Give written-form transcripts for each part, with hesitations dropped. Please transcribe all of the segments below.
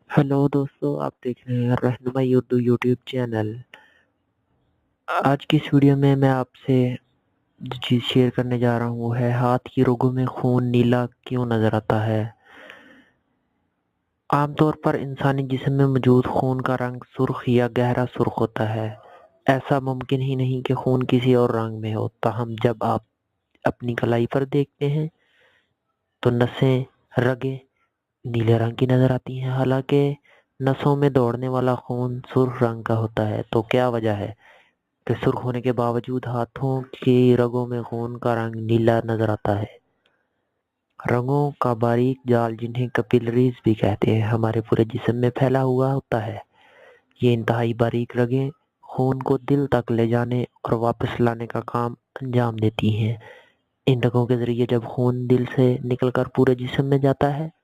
Hello दोस्तों, आप देख रहे हैं रहनुमाई उर्दू यूट्यूब चैनल। आज की इस वीडियो में मैं आपसे जो चीज़ शेयर करने जा रहा हूँ वो है हाथ की रगों में खून नीला क्यों नज़र आता है। आमतौर पर इंसानी जिस्म में मौजूद खून का रंग सुर्ख या गहरा सुर्ख होता है। ऐसा मुमकिन ही नहीं कि खून किसी और रंग में हो। ताहम जब आप अपनी कलाई पर देखते हैं तो नसें, रगें नीले रंग की नज़र आती हैं। हालांकि नसों में दौड़ने वाला खून सुर्ख रंग का होता है। तो क्या वजह है कि सुर्ख होने के बावजूद हाथों की रगों में खून का रंग नीला नजर आता है? रगों का बारीक जाल, जिन्हें कैपिलरीज भी कहते हैं, हमारे पूरे जिस्म में फैला हुआ होता है। ये इंतहाई बारीक रगें खून को दिल तक ले जाने और वापस लाने का काम अंजाम देती हैं। इन रगों के जरिए जब खून दिल से निकलकर पूरे जिस्म में जाता है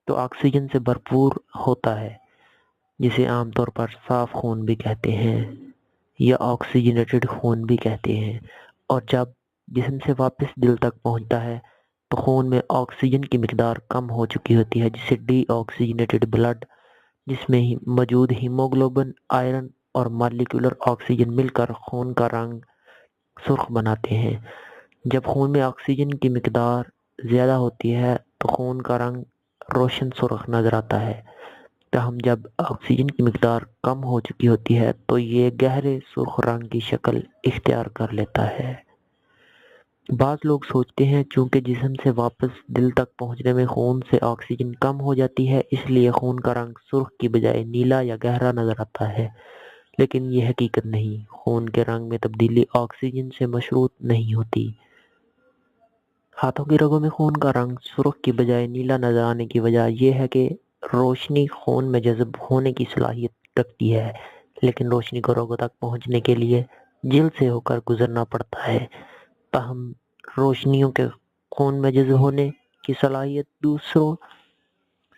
तो ऑक्सीजन से भरपूर होता है, जिसे आमतौर पर साफ खून भी कहते हैं या ऑक्सीजनेटेड खून भी कहते हैं। और जब जिस्म से वापस दिल तक पहुंचता है तो खून में ऑक्सीजन की मिकदार कम हो चुकी होती है, जिसे डी ऑक्सीजनेटेड ब्लड, जिसमें ही मौजूद हीमोग्लोबिन, आयरन और मॉलिक्यूलर ऑक्सीजन मिलकर खून का रंग सुर्ख बनाते हैं। जब खून में ऑक्सीजन की मिकदार ज़्यादा होती है तो खून का रंग रोशन सुर्ख नजर आता है। ताहम जब ऑक्सीजन की मिकदार कम हो चुकी होती है तो ये गहरे सुर्ख रंग की शक्ल इख्तियार कर लेता है। बाज़ लोग सोचते हैं चूंकि जिस्म से वापस दिल तक पहुंचने में खून से ऑक्सीजन कम हो जाती है, इसलिए खून का रंग सुर्ख की बजाय नीला या गहरा नजर आता है। लेकिन ये हकीकत नहीं। खून के रंग में तब्दीली ऑक्सीजन से मशरूत नहीं होती। हाथों की रगों में खून का रंग सुर्ख की बजाय नीला नजर आने की वजह यह है कि रोशनी खून में जज़्ब होने की सलाहियत रखती है, लेकिन रोशनी को रगों तक पहुंचने के लिए जिल्द से होकर गुजरना पड़ता है। ताहम रोशनियों के खून में जज़्ब होने की सलाहियत दूसरों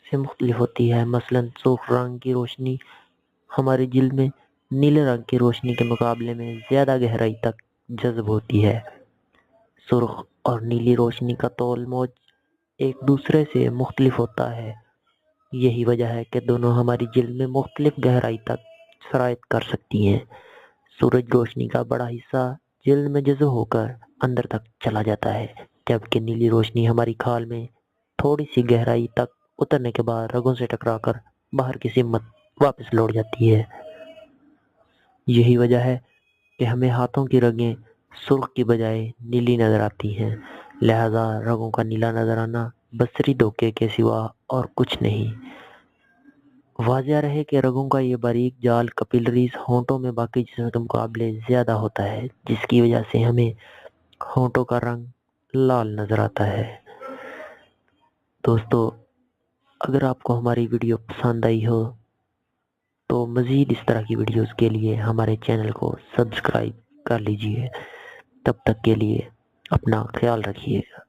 से मुख्तलिफ होती है। मसलन सुर्ख रंग की रोशनी हमारी जिल्द में नीले रंग की रोशनी के मुकाबले में ज़्यादा गहराई तक जज़्ब होती है। सुर्ख और नीली रोशनी का तोल मौज एक दूसरे से मुख्तलिफ होता है। यही वजह है कि दोनों हमारी जिल्द में मुख्तलिफ गहराई तक सरायत कर सकती हैं। सूरज रोशनी का बड़ा हिस्सा जिल्द में जज़्ब होकर अंदर तक चला जाता है, जबकि नीली रोशनी हमारी खाल में थोड़ी सी गहराई तक उतरने के बाद रगों से टकराकर बाहर की सिमत वापस लौट जाती है। यही वजह है कि हमें हाथों की रगें सुर्ख की बजाय नीली नजर आती हैं। लिहाजा रगों का नीला नजर आना बसरी धोखे के सिवा और कुछ नहीं। वाज़िह रहे कि रगों का ये बारीक जाल कैपिलरीज होंठों में बाकी जिस्म के मुकाबले ज़्यादा होता है, जिसकी वजह से हमें होंठों का रंग लाल नजर आता है। दोस्तों, अगर आपको हमारी वीडियो पसंद आई हो तो मज़ीद इस तरह की वीडियोस के लिए हमारे चैनल को सब्सक्राइब कर लीजिए। तब तक के लिए अपना ख्याल रखिएगा।